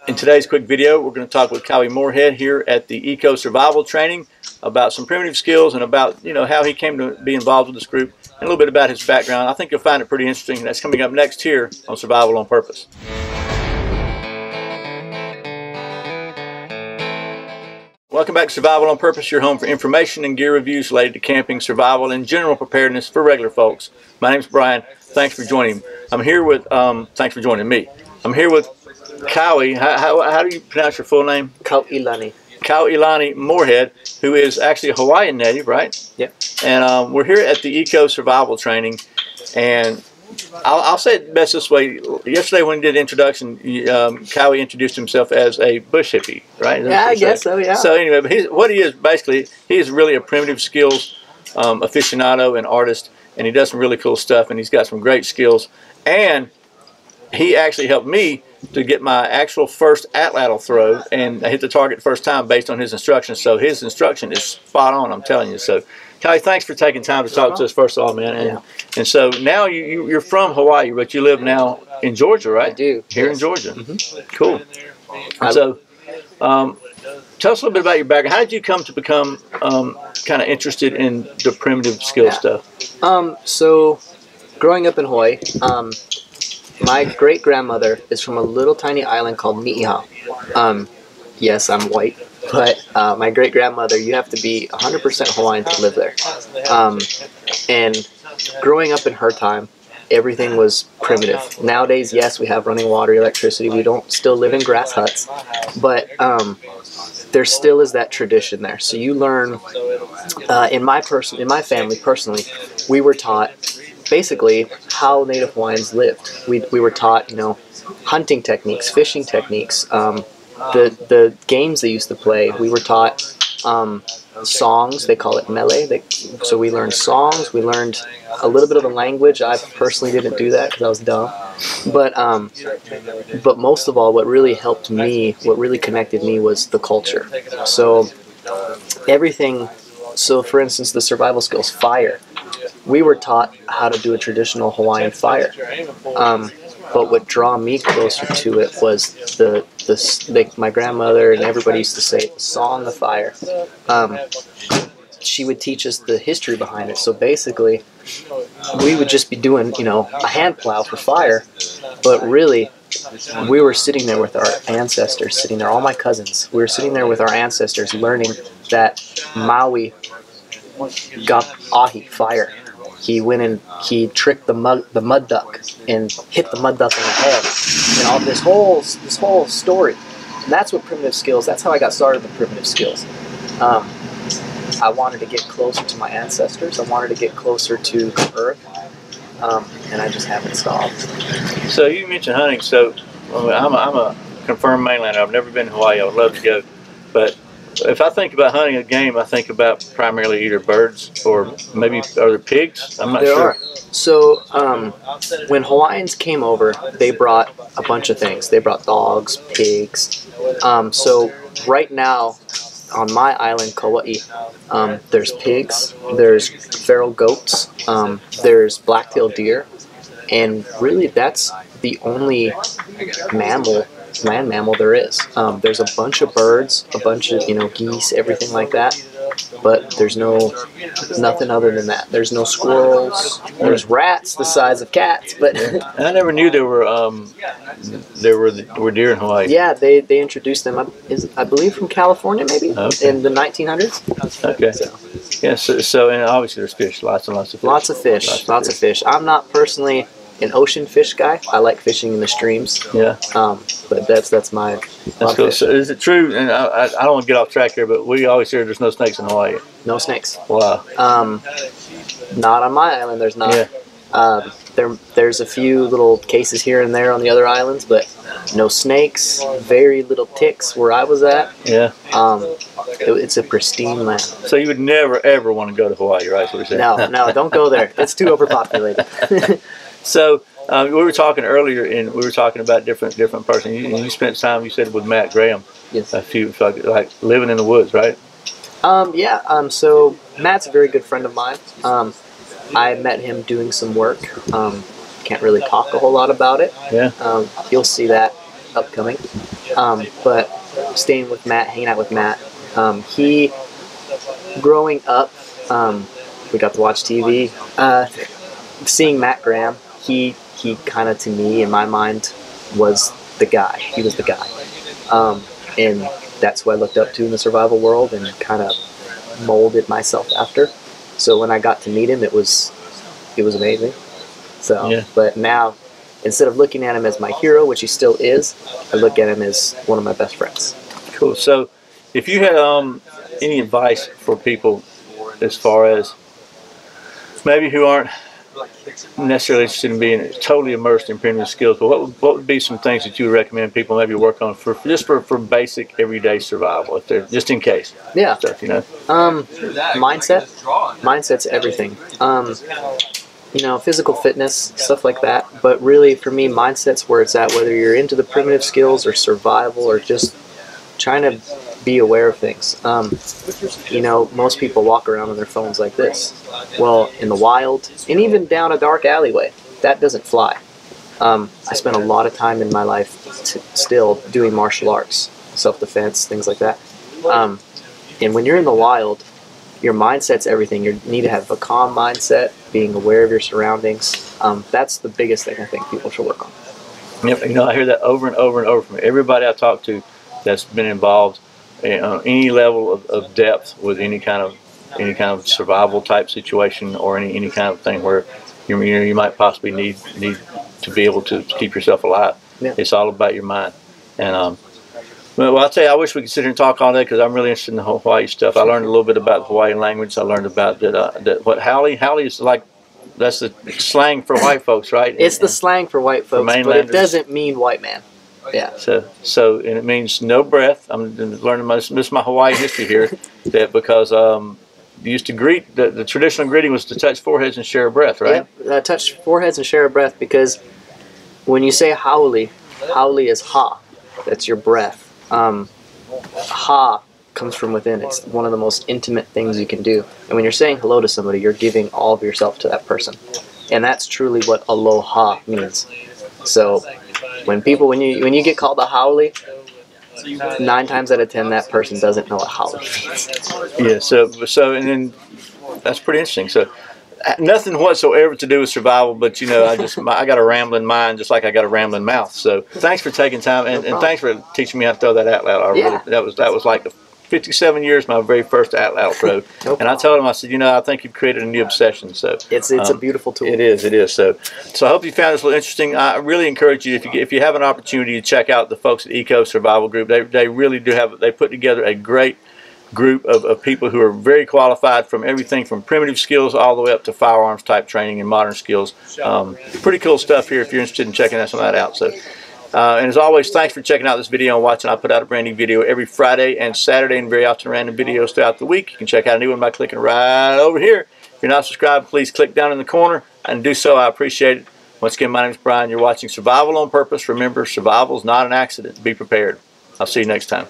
In today's quick video, we're going to talk with Morehead here at the E.C.O survival training about some primitive skills and about, how he came to be involved with this group and a little bit about his background. I think you'll find it pretty interesting. That's coming up next here on Survival on Purpose. Welcome back to Survival on Purpose, your home for information and gear reviews related to camping, survival, and general preparedness for regular folks. My name's Brian. Thanks for joining me. I'm here with, thanks for joining me. I'm here with Cowie. How do you pronounce your full name? Cowie Morehead, who is actually a Hawaiian native, right? Yep. And we're here at the E.C.O survival training, and I'll say it best this way. Yesterday when he did the introduction, Cowie introduced himself as a bush hippie, right? Yeah, I guess so, yeah. So anyway, but what he is basically, he is really a primitive skills aficionado and artist, and he does some really cool stuff, and he's got some great skills. And he actually helped me to get my actual first atlatl throw, and I hit the target the first time based on his instructions. So his instruction is spot on, I'm telling you. So Cowie, thanks for taking time to talk to us first of all, man. And so now you're from Hawaii, but you live now in Georgia, right? I do. Here in Georgia. Cool. And so tell us a little bit about your background. How did you come to become kind of interested in the primitive skill stuff? So growing up in Hawaii, my great-grandmother is from a little tiny island called Morehead. Yes, I'm white, but my great-grandmother, you have to be 100% Hawaiian to live there. And growing up in her time, everything was primitive. Nowadays, yes, we have running water, electricity. We don't still live in grass huts, but there still is that tradition there. So you learn, in my family personally, we were taught basically how Native Hawaiians lived. We were taught, hunting techniques, fishing techniques, the games they used to play. We were taught songs. They call it mele. So we learned songs. We learned a little bit of the language. I personally didn't do that because I was dumb. But most of all, what really helped me, what really connected me, was the culture. So everything. So for instance, the survival skills, fire. We were taught how to do a traditional Hawaiian fire, but what drew me closer to it was my grandmother and everybody used to say, the song of fire. She would teach us the history behind it. So basically, we would just be doing, a hand plow for fire, but really, we were sitting there with our ancestors, all my cousins. We were sitting there with our ancestors learning that Maui got ahi, fire. He went and he tricked the mud duck and hit the mud duck in the head, and all this whole story. And that's what primitive skills. That's how I got started with primitive skills. I wanted to get closer to my ancestors. I wanted to get closer to the earth, and I just haven't stopped. So you mentioned hunting. So I'm a confirmed mainlander. I've never been to Hawaii. I would love to go, but if I think about hunting a game, I think about primarily either birds or maybe other pigs. I'm not sure. So when Hawaiians came over, they brought a bunch of things. They brought dogs, pigs. So right now on my island, Kauai, there's pigs, there's feral goats, there's black-tailed deer, and really that's the only land mammal there is. There's a bunch of birds, a bunch of geese, everything like that, but there's nothing other than that. There's no squirrels. There's rats the size of cats, but I never knew there were deer in Hawaii. Yeah, they introduced them. I believe from California, maybe in the 1900s. Okay. So and obviously there's fish, lots and lots of fish. Lots of fish. I'm not personally an ocean fish guy. I like fishing in the streams. Yeah. But that's my. That's cool. So is it true? And I don't want to get off track here, but we always hear there's no snakes in Hawaii. No snakes. Wow. Not on my island. There's not. Yeah. There's a few little cases here and there on the other islands, but no snakes. Very little ticks where I was at. Yeah. It's a pristine land. So you would never ever want to go to Hawaii, right? That's what you're saying. No, don't go there. It's too overpopulated. So we were talking earlier, and we were talking about different persons. You spent time, you said, with Matt Graham. Yes. A few, like living in the woods, right? Yeah. So Matt's a very good friend of mine. I met him doing some work. Can't really talk a whole lot about it. Yeah. You'll see that upcoming. But staying with Matt, hanging out with Matt, he, growing up, we got to watch TV. Seeing Matt Graham, he kind of, to me, in my mind, was the guy. He was the guy. And that's who I looked up to in the survival world and kind of molded myself after. So when I got to meet him, it was amazing. So, yeah. But now, instead of looking at him as my hero, which he still is, I look at him as one of my best friends. Cool. So, if you had any advice for people as far as maybe who aren't necessarily interested in being totally immersed in primitive skills, but what would be some things that you would recommend people maybe work on for basic everyday survival, if they're just in case? Yeah. Stuff, you know. Mindset's everything. You know, physical fitness, stuff like that. But really, for me, mindset's where it's at. Whether you're into the primitive skills or survival or just trying to be aware of things. You know, most people walk around on their phones like this. Well, in the wild, and even down a dark alleyway, that doesn't fly. I spent a lot of time in my life still doing martial arts, self-defense, things like that. And when you're in the wild, your mindset's everything. You need to have a calm mindset, being aware of your surroundings. That's the biggest thing I think people should work on. Yep, you know, I hear that over and over and over from everybody I talk to that's been involved on any level of depth with any kind of survival type situation or any kind of thing where you might possibly need to be able to keep yourself alive. Yeah. It's all about your mind. And well, I'll tell you, I wish we could sit here and talk all day because I'm really interested in the Hawaii stuff. I learned a little bit about the Hawaiian language. I learned about that what haole is like. That's the slang for white folks, right? It's the slang for white folks, but it doesn't mean white man. Yeah. So and it means no breath. I'm learning this is my Hawaii history here. That because you used to greet the traditional greeting was to touch foreheads and share a breath, right? Yeah, touch foreheads and share a breath, because when you say haole is ha. That's your breath. Ha comes from within. It's one of the most intimate things you can do. And when you're saying hello to somebody, you're giving all of yourself to that person. And that's truly what aloha means. So when you get called a haole, 9 times out of 10 that person doesn't know what haole means. Yeah, so and then that's pretty interesting. So nothing whatsoever to do with survival, but you know, I got a rambling mind just like I got a rambling mouth. So thanks for taking time and thanks for teaching me how to throw that out loud. That was like the 57 years my very first out loud throw. And I told him, I said, you know, I think you've created a new obsession. So it's a beautiful tool. It is. So I hope you found this a little interesting. I really encourage you, if you have an opportunity, to check out the folks at E.C.O Survival Group. They really do they put together a great group of people who are very qualified, from everything from primitive skills all the way up to firearms type training and modern skills. Pretty cool stuff here if you're interested in checking some of that out. So, and as always, thanks for checking out this video and watching. I put out a brand new video every Friday and Saturday, and very often random videos throughout the week. You can check out a new one by clicking right over here. If you're not subscribed, please click down in the corner and do so. I appreciate it. Once again, my name is Brian. You're watching Survival on Purpose. Remember, survival is not an accident. Be prepared. I'll see you next time.